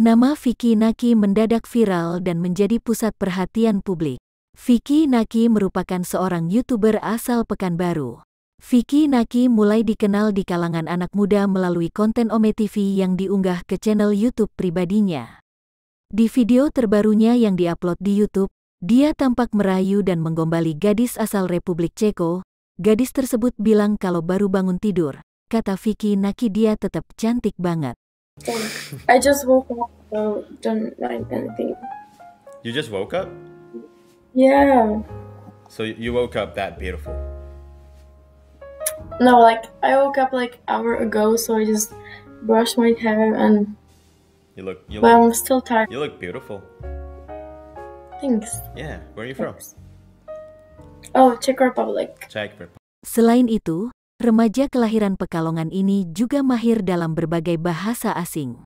Nama Vicky Naki mendadak viral dan menjadi pusat perhatian publik. Vicky Naki merupakan seorang YouTuber asal Pekanbaru. Vicky Naki mulai dikenal di kalangan anak muda melalui konten Ome TV yang diunggah ke channel YouTube pribadinya. Di video terbarunya yang diupload di YouTube, dia tampak merayu dan menggombali gadis asal Republik Ceko. Gadis tersebut bilang kalau baru bangun tidur. Kata Vicky Naki dia tetap cantik banget. I just woke up, so don't mind anything. You just woke up? Yeah. So you woke up that beautiful? No, like, I woke up like an hour ago, so I just brushed my hair and... But I'm still tired. You look beautiful. Thanks. Yeah, where are you from? Oh, Czech Republic. Czech Republic. Selain itu, remaja kelahiran Pekalongan ini juga mahir dalam berbagai bahasa asing.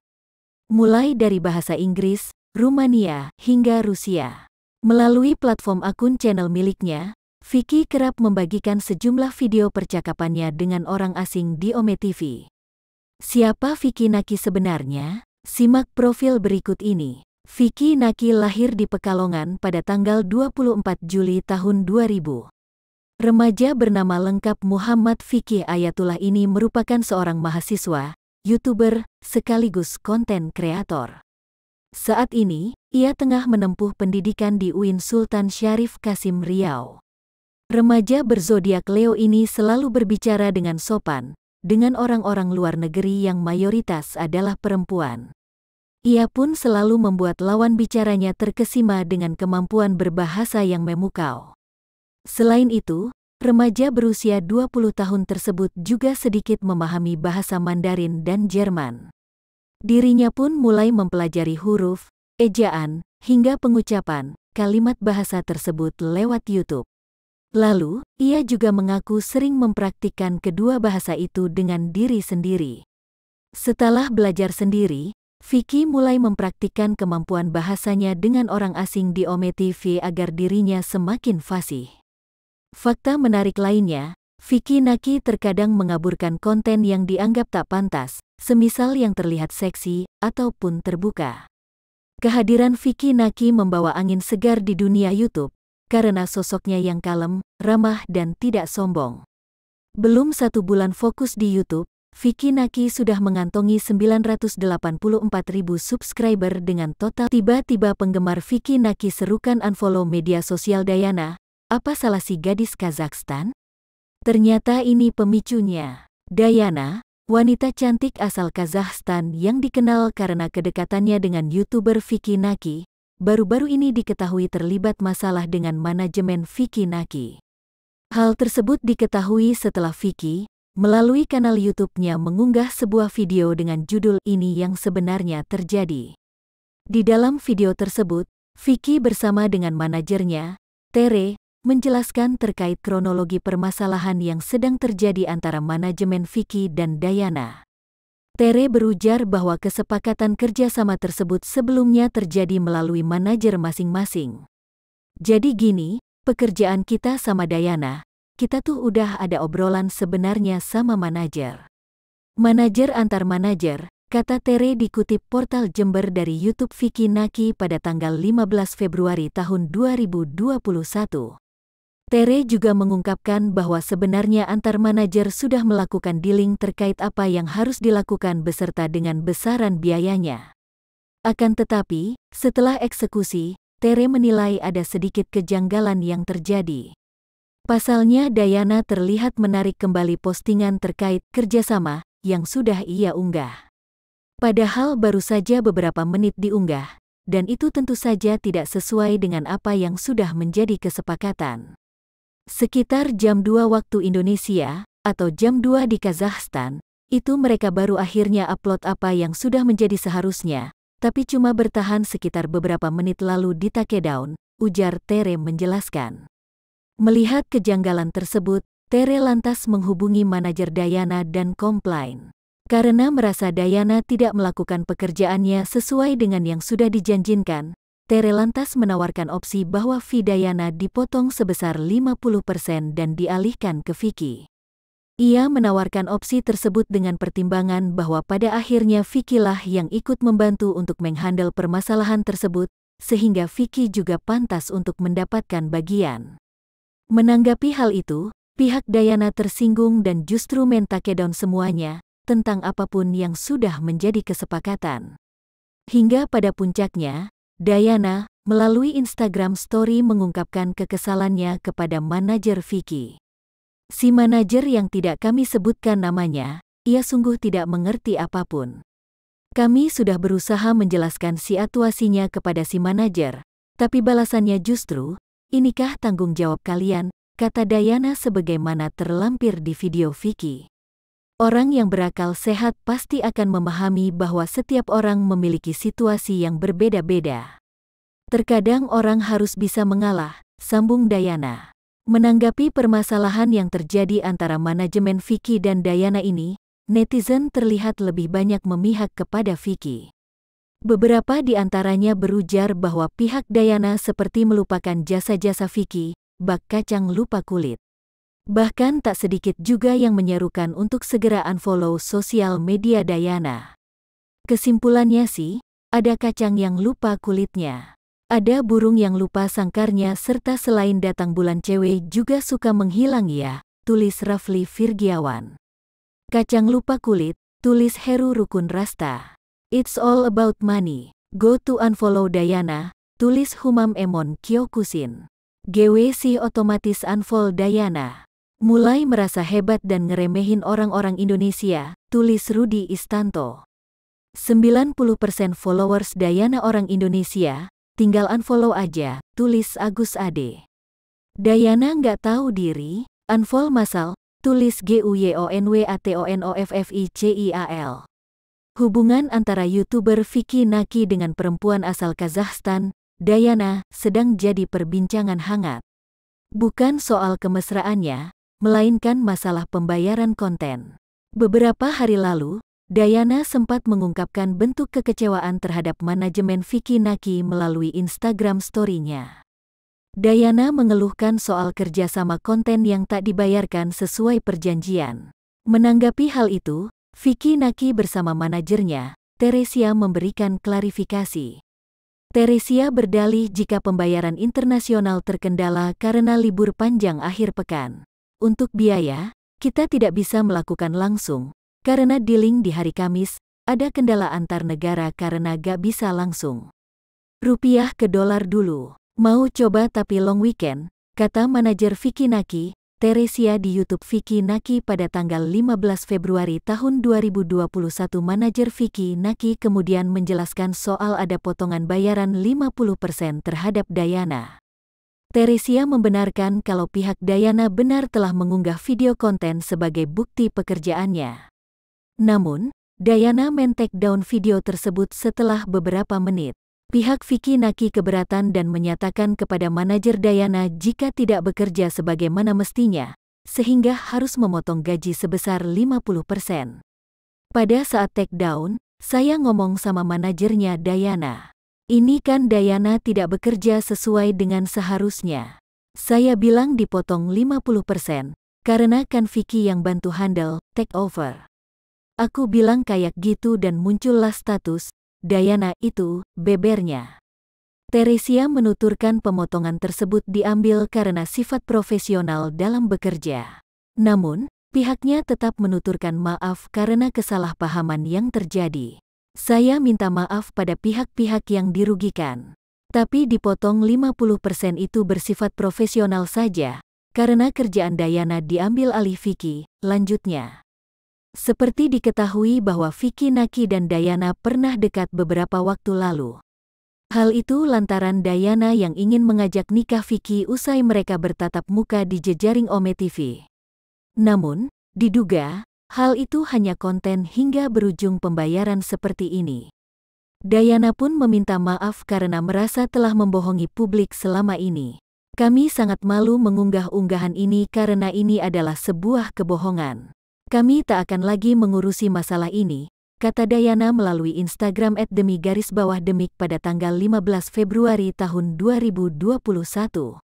Mulai dari bahasa Inggris, Rumania, hingga Rusia. Melalui platform akun channel miliknya, Vicky kerap membagikan sejumlah video percakapannya dengan orang asing di Ome TV. Siapa Vicky Naki sebenarnya? Simak profil berikut ini. Vicky Naki lahir di Pekalongan pada tanggal 24 Juli tahun 2000. Remaja bernama lengkap Muhammad Vicky Ayatullah ini merupakan seorang mahasiswa, YouTuber, sekaligus konten kreator. Saat ini, ia tengah menempuh pendidikan di UIN Sultan Syarif Kasim Riau. Remaja berzodiak Leo ini selalu berbicara dengan sopan, dengan orang-orang luar negeri yang mayoritas adalah perempuan. Ia pun selalu membuat lawan bicaranya terkesima dengan kemampuan berbahasa yang memukau. Selain itu, remaja berusia 20 tahun tersebut juga sedikit memahami bahasa Mandarin dan Jerman. Dirinya pun mulai mempelajari huruf, ejaan, hingga pengucapan kalimat bahasa tersebut lewat YouTube. Lalu, ia juga mengaku sering mempraktikkan kedua bahasa itu dengan diri sendiri. Setelah belajar sendiri, Vicky mulai mempraktikkan kemampuan bahasanya dengan orang asing di Ome TV agar dirinya semakin fasih. Fakta menarik lainnya, Vicky Naki terkadang mengaburkan konten yang dianggap tak pantas, semisal yang terlihat seksi ataupun terbuka. Kehadiran Vicky Naki membawa angin segar di dunia YouTube, karena sosoknya yang kalem, ramah dan tidak sombong. Belum 1 bulan fokus di YouTube, Vicky Naki sudah mengantongi 984.000 subscriber dengan total. Tiba-tiba penggemar Vicky Naki serukan unfollow media sosial Dayana. Apa salah si gadis Kazakhstan? Ternyata ini pemicunya. Dayana, wanita cantik asal Kazakhstan yang dikenal karena kedekatannya dengan YouTuber Vicky Naki, baru-baru ini diketahui terlibat masalah dengan manajemen Vicky Naki. Hal tersebut diketahui setelah Vicky, melalui kanal YouTube-nya mengunggah sebuah video dengan judul "Ini yang sebenarnya terjadi". Di dalam video tersebut, Vicky bersama dengan manajernya, Tere, menjelaskan terkait kronologi permasalahan yang sedang terjadi antara manajemen Vicky dan Dayana. Tere berujar bahwa kesepakatan kerjasama tersebut sebelumnya terjadi melalui manajer masing-masing. Jadi gini, pekerjaan kita sama Dayana, kita tuh udah ada obrolan sebenarnya sama manajer. Manajer antar manajer, kata Tere dikutip portal Jember dari YouTube Vicky Naki pada tanggal 15 Februari tahun 2021. Tere juga mengungkapkan bahwa sebenarnya antar manajer sudah melakukan dealing terkait apa yang harus dilakukan beserta dengan besaran biayanya. Akan tetapi, setelah eksekusi, Tere menilai ada sedikit kejanggalan yang terjadi. Pasalnya Dayana terlihat menarik kembali postingan terkait kerjasama yang sudah ia unggah. Padahal baru saja beberapa menit diunggah, dan itu tentu saja tidak sesuai dengan apa yang sudah menjadi kesepakatan. Sekitar jam 2 waktu Indonesia, atau jam 2 di Kazakhstan, itu mereka baru akhirnya upload apa yang sudah menjadi seharusnya, tapi cuma bertahan sekitar beberapa menit lalu di take down, ujar Tere menjelaskan. Melihat kejanggalan tersebut, Tere lantas menghubungi manajer Dayana dan komplain. Karena merasa Dayana tidak melakukan pekerjaannya sesuai dengan yang sudah dijanjikan, Tere lantas menawarkan opsi bahwa fee Dayana dipotong sebesar 50% dan dialihkan ke Vicky. Ia menawarkan opsi tersebut dengan pertimbangan bahwa pada akhirnya Vicky lah yang ikut membantu untuk menghandle permasalahan tersebut, sehingga Vicky juga pantas untuk mendapatkan bagian. Menanggapi hal itu, pihak Diana tersinggung dan justru men-take down semuanya, tentang apapun yang sudah menjadi kesepakatan. Hingga pada puncaknya, Diana, melalui Instagram Story mengungkapkan kekesalannya kepada manajer Vicky. Si manajer yang tidak kami sebutkan namanya, ia sungguh tidak mengerti apapun. Kami sudah berusaha menjelaskan situasinya kepada si manajer, tapi balasannya justru, inikah tanggung jawab kalian, kata Diana sebagaimana terlampir di video Vicky. Orang yang berakal sehat pasti akan memahami bahwa setiap orang memiliki situasi yang berbeda-beda. Terkadang orang harus bisa mengalah, sambung Diana. Menanggapi permasalahan yang terjadi antara manajemen Vicky dan Diana ini, netizen terlihat lebih banyak memihak kepada Vicky. Beberapa di antaranya berujar bahwa pihak Diana seperti melupakan jasa-jasa Vicky, bak kacang lupa kulit. Bahkan tak sedikit juga yang menyerukan untuk segera unfollow sosial media Diana. Kesimpulannya sih, ada kacang yang lupa kulitnya. Ada burung yang lupa sangkarnya serta selain datang bulan cewek juga suka menghilang ya, tulis Rafli Virgiawan. Kacang lupa kulit, tulis Heru Rukun Rasta. It's all about money. Go to unfollow Diana, tulis Humam Emon Kyokusin. GW sih otomatis unfollow Diana. Mulai merasa hebat dan ngeremehin orang-orang Indonesia, tulis Rudi Istanto. 90% followers Diana orang Indonesia, tinggal unfollow aja, tulis Agus Ade. Diana nggak tahu diri, unfollow masal, tulis GUYONWATONOFFICIAL. Hubungan antara YouTuber Vicky Naki dengan perempuan asal Kazakhstan, Diana, sedang jadi perbincangan hangat. Bukan soal kemesraannya, melainkan masalah pembayaran konten. Beberapa hari lalu, Diana sempat mengungkapkan bentuk kekecewaan terhadap manajemen Vicky Naki melalui Instagram Story-nya. Diana mengeluhkan soal kerjasama konten yang tak dibayarkan sesuai perjanjian. Menanggapi hal itu, Vicky Naki bersama manajernya, Teresia memberikan klarifikasi. Teresia berdalih jika pembayaran internasional terkendala karena libur panjang akhir pekan. Untuk biaya, kita tidak bisa melakukan langsung, karena dealing di hari Kamis, ada kendala antar negara karena gak bisa langsung. Rupiah ke dolar dulu, mau coba tapi long weekend, kata manajer Vicky Naki, Teresia di YouTube Vicky Naki pada tanggal 15 Februari tahun 2021. Manajer Vicky Naki kemudian menjelaskan soal ada potongan bayaran 50% terhadap Diana. Teresia membenarkan kalau pihak Diana benar telah mengunggah video konten sebagai bukti pekerjaannya. Namun, Diana men-take down video tersebut setelah beberapa menit. Pihak Vicky Naki keberatan dan menyatakan kepada manajer Diana jika tidak bekerja sebagaimana mestinya, sehingga harus memotong gaji sebesar 50%. Pada saat take down, saya ngomong sama manajernya Diana. Ini kan Diana tidak bekerja sesuai dengan seharusnya. Saya bilang dipotong 50%, karena kan Vicky yang bantu handle, take over. Aku bilang kayak gitu dan muncullah status, Diana itu, bebernya. Teresia menuturkan pemotongan tersebut diambil karena sifat profesional dalam bekerja. Namun, pihaknya tetap menuturkan maaf karena kesalahpahaman yang terjadi. Saya minta maaf pada pihak-pihak yang dirugikan. Tapi dipotong 50% itu bersifat profesional saja, karena kerjaan Diana diambil alih Vicky, lanjutnya. Seperti diketahui bahwa Vicky Naki dan Diana pernah dekat beberapa waktu lalu. Hal itu lantaran Diana yang ingin mengajak nikah Vicky usai mereka bertatap muka di jejaring Ome TV. Namun, diduga, hal itu hanya konten hingga berujung pembayaran seperti ini. Diana pun meminta maaf karena merasa telah membohongi publik selama ini. Kami sangat malu mengunggah unggahan ini karena ini adalah sebuah kebohongan. Kami tak akan lagi mengurusi masalah ini, kata Diana melalui Instagram @demi_demik pada tanggal 15 Februari tahun 2021.